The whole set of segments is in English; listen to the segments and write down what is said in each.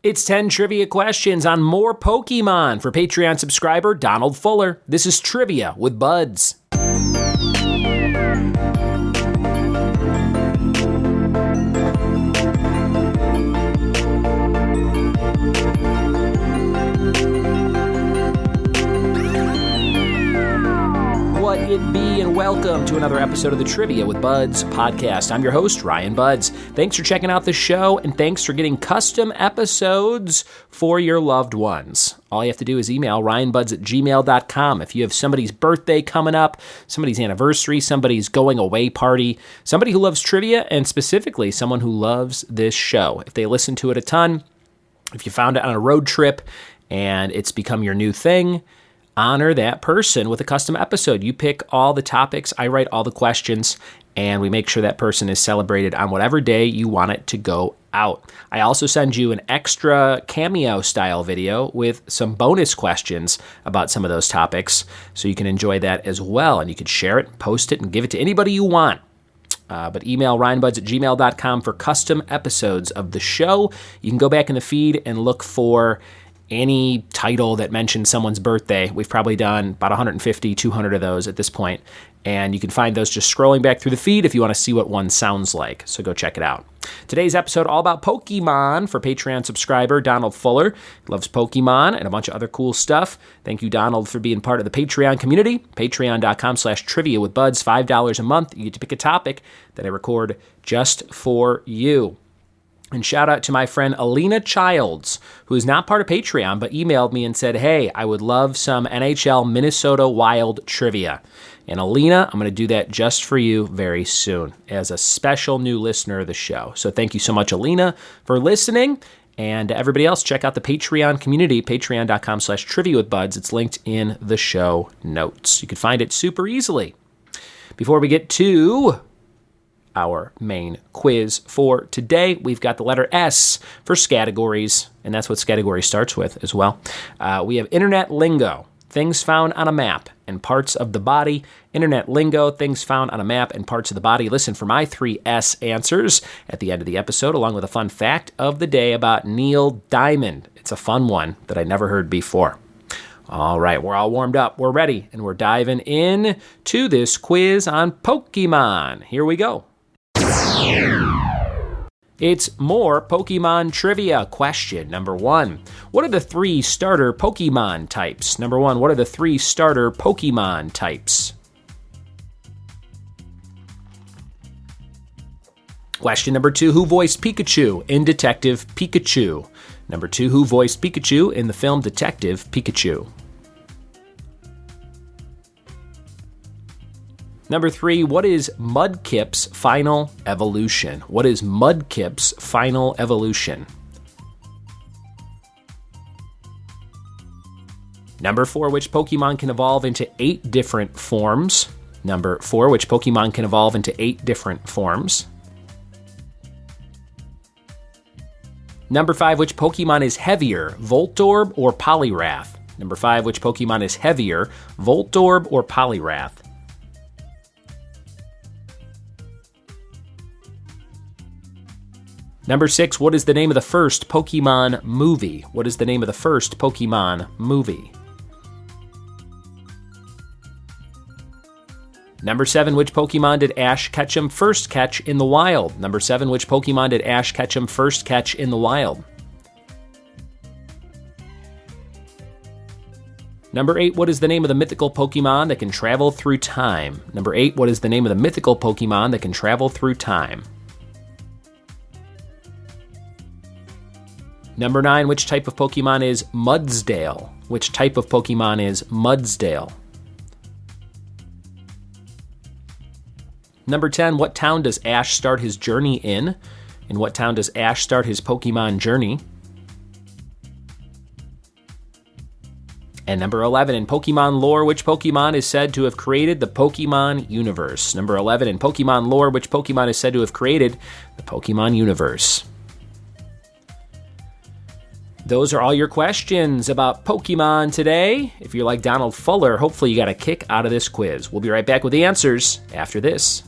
It's 10 trivia questions on more Pokemon for Patreon subscriber Donald Fuller. This is Trivia with Buds. What it be, and welcome to another episode of the Trivia with Buds podcast. I'm your host, Ryan Buds. Thanks for checking out the show, and thanks for getting custom episodes for your loved ones. All you have to do is email ryanbuds@gmail.com. If you have somebody's birthday coming up, somebody's anniversary, somebody's going away party, somebody who loves trivia, and specifically someone who loves this show. If they listen to it a ton, if you found it on a road trip and it's become your new thing, honor that person with a custom episode. You pick all the topics, I write all the questions, and we make sure that person is celebrated on whatever day you want it to go out. I also send you an extra cameo-style video with some bonus questions about some of those topics, so you can enjoy that as well, and you can share it, post it, and give it to anybody you want. But email ryanbuds@gmail.com for custom episodes of the show. You can go back in the feed and look for any title that mentions someone's birthday. We've probably done about 150, 200 of those at this point, and you can find those just scrolling back through the feed if you want to see what one sounds like, so go check it out. Today's episode all about Pokemon for Patreon subscriber Donald Fuller. He loves Pokemon and a bunch of other cool stuff. Thank you, Donald, for being part of the Patreon community. Patreon.com/trivia with Buds, $5 a month. You get to pick a topic that I record just for you. And shout out to my friend Alina Childs, who is not part of Patreon, but emailed me and said, hey, I would love some NHL Minnesota Wild trivia. And Alina, I'm going to do that just for you very soon as a special new listener of the show. So thank you so much, Alina, for listening. And everybody else, check out the Patreon community, patreon.com/trivia with Buds. It's linked in the show notes. You can find it super easily. Before we get to our main quiz for today, we've got the letter S for Scattergories, and that's what Scattergory starts with as well. We have Internet Lingo, things found on a map and parts of the body. Internet Lingo, things found on a map and parts of the body. Listen for my 3 S answers at the end of the episode, along with a fun fact of the day about Neil Diamond. It's a fun one that I never heard before. All right, we're all warmed up, we're ready, and we're diving in to this quiz on Pokemon. Here we go. It's more Pokemon trivia. Question number 1. What are the 3 starter Pokemon types? Number 1, what are the 3 starter Pokemon types? Question number 2, who voiced Pikachu in Detective Pikachu? Number 2, who voiced Pikachu in the film Detective Pikachu? Number 3, what is Mudkip's final evolution? What is Mudkip's final evolution? Number 4, which Pokemon can evolve into 8 different forms? Number 4, which Pokemon can evolve into 8 different forms? Number 5, which Pokemon is heavier, Voltorb or Poliwrath? Number 5, which Pokemon is heavier, Voltorb or Poliwrath? Number 6, what is the name of the first Pokemon movie? What is the name of the first Pokemon movie? Number 7, which Pokemon did Ash Ketchum first catch in the wild? Number 7, which Pokemon did Ash Ketchum first catch in the wild? Number 8, what is the name of the mythical Pokemon that can travel through time? Number 8, what is the name of the mythical Pokemon that can travel through time? Number 9, which type of Pokemon is Mudsdale? Which type of Pokemon is Mudsdale? Number 10, what town does Ash start his journey in? In what town does Ash start his Pokemon journey? And number 11, in Pokemon lore, which Pokemon is said to have created the Pokemon universe? Number 11, in Pokemon lore, which Pokemon is said to have created the Pokemon universe? Those are all your questions about Pokemon today. If you're like Donald Fuller, hopefully you got a kick out of this quiz. We'll be right back with the answers after this.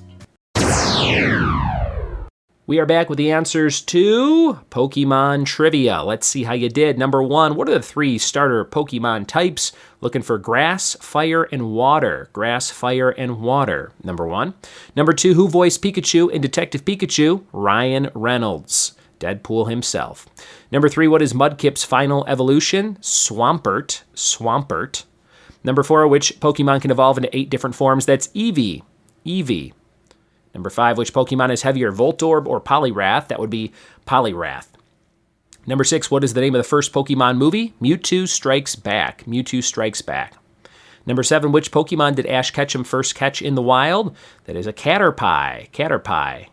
We are back with the answers to Pokemon Trivia. Let's see how you did. Number 1, what are the 3 starter Pokemon types? Looking for grass, fire, and water. Grass, fire, and water, number 1. Number 2, who voiced Pikachu in Detective Pikachu? Ryan Reynolds, Deadpool himself. Number 3, what is Mudkip's final evolution? Swampert. Number 4, which Pokemon can evolve into 8 different forms? That's Eevee. Number 5, which Pokemon is heavier, Voltorb or Poliwrath? That would be Poliwrath. Number 6, what is the name of the first Pokemon movie? Mewtwo Strikes Back. Number 7, which Pokemon did Ash Ketchum first catch in the wild? That is a Caterpie.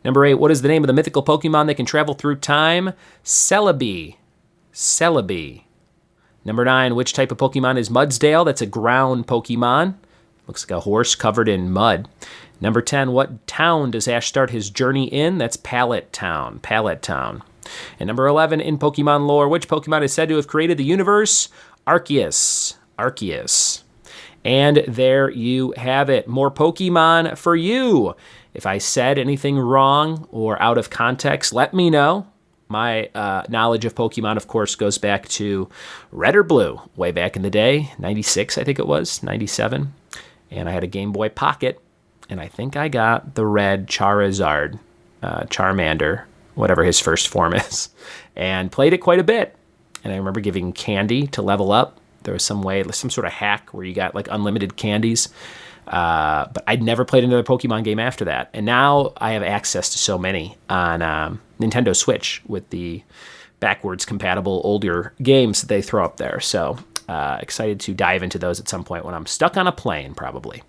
Number 8, what is the name of the mythical Pokemon that can travel through time? Celebi. Number 9, which type of Pokemon is Mudsdale? That's a ground Pokemon. Looks like a horse covered in mud. Number 10, what town does Ash start his journey in? That's Pallet Town. And number 11, in Pokemon lore, which Pokemon is said to have created the universe? Arceus. And there you have it. More Pokemon for you. If I said anything wrong or out of context, let me know. My knowledge of Pokemon, of course, goes back to Red or Blue, way back in the day, 96, I think it was, 97. And I had a Game Boy Pocket. And I think I got the red Charizard, Charmander, whatever his first form is, and played it quite a bit. And I remember giving candy to level up. There was some sort of hack where you got like unlimited candies. But I'd never played another Pokemon game after that. And now I have access to so many on Nintendo Switch with the backwards compatible older games that they throw up there. So excited to dive into those at some point when I'm stuck on a plane, probably.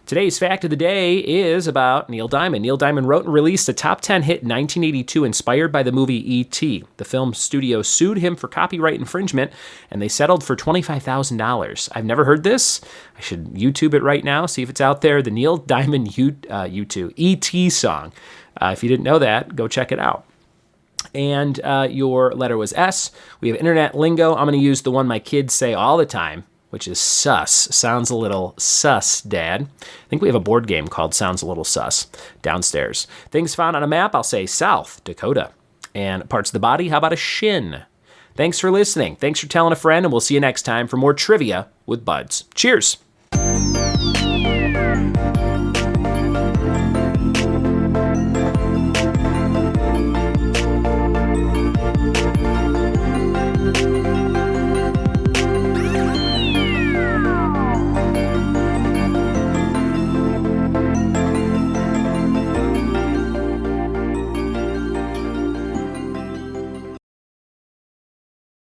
Today's fact of the day is about Neil Diamond. Neil Diamond wrote and released a top 10 hit in 1982 inspired by the movie E.T. The film studio sued him for copyright infringement, and they settled for $25,000. I've never heard this. I should YouTube it right now, see if it's out there. The Neil Diamond U2 E.T. song. If you didn't know that, go check it out. And your letter was S. We have internet lingo. I'm going to use the one my kids say all the time, which is sus. Sounds a little sus, Dad. I think we have a board game called Sounds a Little Sus downstairs. Things found on a map, I'll say South Dakota. And parts of the body, how about a shin? Thanks for listening. Thanks for telling a friend, and we'll see you next time for more trivia with Buds. Cheers.